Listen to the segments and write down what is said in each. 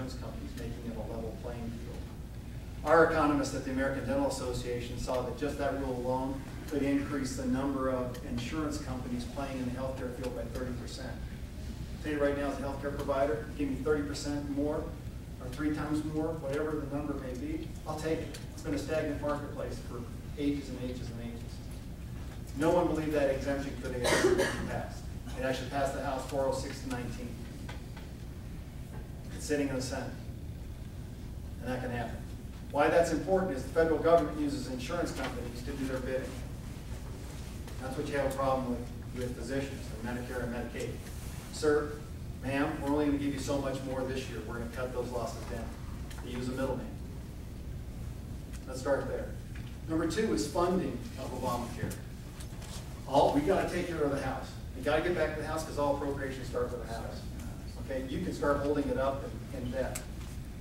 insurance companies, making it a level playing field. Our economists at the American Dental Association saw that just that rule alone could increase the number of insurance companies playing in the healthcare field by 30%. I'll tell you right now, as a healthcare provider, give me 30% more, or 3 times more, whatever the number may be, I'll take it. It's been a stagnant marketplace for ages and ages and ages. No one believed that exemption could have passed. It actually passed the House 406 to 19. It's sitting in the Senate, and that can happen. Why that's important is the federal government uses insurance companies to do their bidding. That's what you have a problem with physicians and Medicare and Medicaid. Sir, ma'am, we're only going to give you so much more this year. We're going to cut those losses down. They use a middleman. Let's start there. Number 2 is funding of Obamacare. We got to take care of the House. You got to get back to the House because all appropriations start with the House. Okay, you can start holding it up in debt.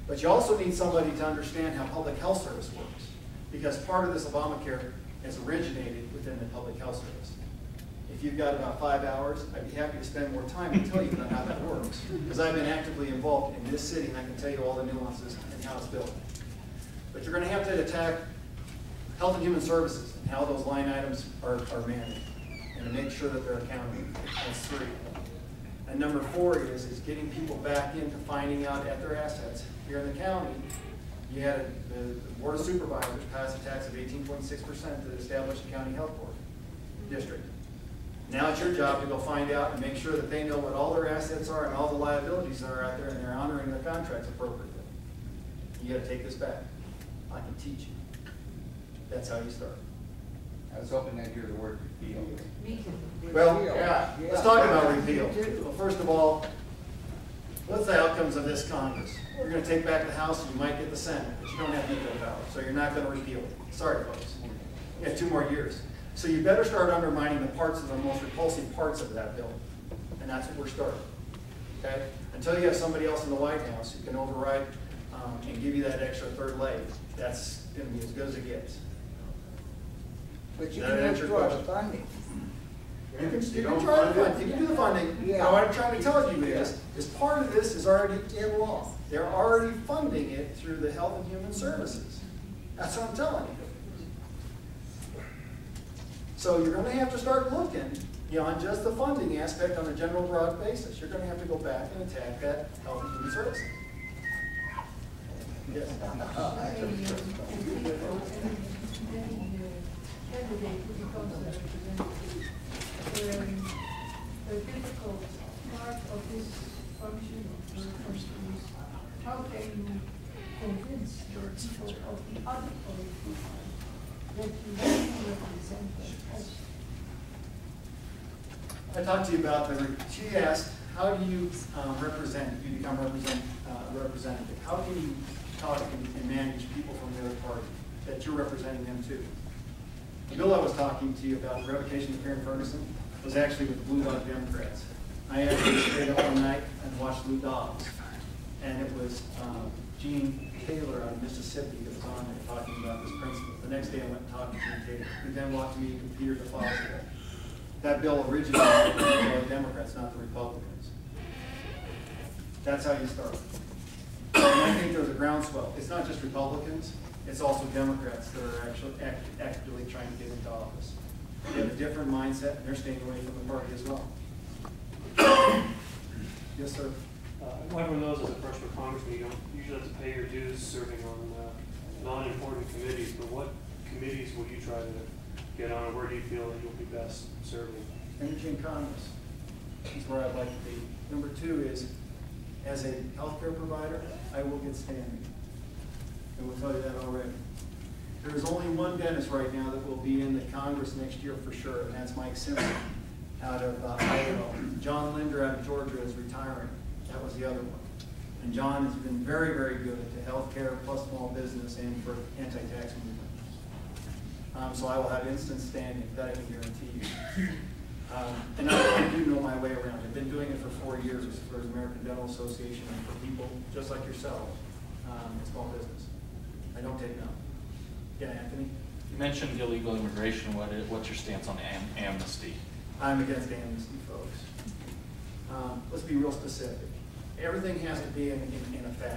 But you also need somebody to understand how public health service works, because part of this Obamacare has originated within the public health service. If you've got about 5 hours, I'd be happy to spend more time and tell you about how that works, because I've been actively involved in this city and I can tell you all the nuances and how it's built. But you're going to have to attack Health and Human Services and how those line items are managed, and to make sure that they're accountable. That's 3. And number 4 is getting people back into finding out at their assets. Here in the county, you had the Board of Supervisors pass a tax of 18.6% to establish a county health board district. Now it's your job to go find out and make sure that they know what all their assets are and all the liabilities that are out there, and they're honoring their contracts appropriately. You got to take this back. I can teach you. That's how you start. I was hoping I'd hear the word repeal. Well, yeah, let's talk about repeal. Well, first of all, what's the outcomes of this Congress? You're going to take back the House and you might get the Senate, but you don't have veto power, so you're not going to repeal it. Sorry, folks. You have 2 more years. So you better start undermining the parts of the most repulsive parts of that bill, and that's what we're starting. Okay? Until you have somebody else in the White House who can override and give you that extra 3rd leg, that's going to be as good as it gets. But you can withdraw the funding. You can try to fund. You can do the funding. Yeah. Now, what I'm trying to tell you is part of this is already in law. They're already funding it through the Health and Human Services. That's what I'm telling you. So you're going to have to start looking beyond just the funding aspect on a general broad basis. You're going to have to go back and attack that Health and Human Services. Yes. The difficult part of this function of the person is how can you convince the people of the other political party that you really represent them also? I talked to you about she asked, how do you represent, if you become representative? How can you talk and manage people from the other party that you're representing them too? The bill I was talking to you about, the revocation of Karen Ferguson, was actually with Blue Dog Democrats. I actually stayed up all night and watched Blue Dogs. And it was Gene Taylor out of Mississippi that was on there talking about this principle. The next day I went and talked to Gene Taylor, who then walked to me with Peter DeFosco. That bill originated with the Democrats, not the Republicans. That's how you start. And I think there's a groundswell. It's not just Republicans, it's also Democrats that are actually actively trying to get into office. They have a different mindset, and they're staying away from the party as well. Yes, sir. Everyone knows as a freshman congressman, you don't usually have to pay your dues serving on non-important committees, but what committees will you try to get on, or where do you feel that you'll be best serving? Energy and Commerce is where I'd like to be. Number 2 is, as a healthcare provider, I will get standing. I will tell you that already. There is only one dentist right now that will be in the Congress next year for sure, and that's Mike Simpson out of Idaho. John Linder out of Georgia is retiring. That was the other one. And John has been very, very good to healthcare plus small business and for anti-tax movement. So I will have instant standing, that I can guarantee you. And I do know my way around. I've been doing it for 4 years for the American Dental Association and for people just like yourself in small business. I don't take no. Yeah, Anthony? You mentioned illegal immigration. What's your stance on amnesty? I'm against amnesty, folks. Let's be real specific. Everything has to be in effect.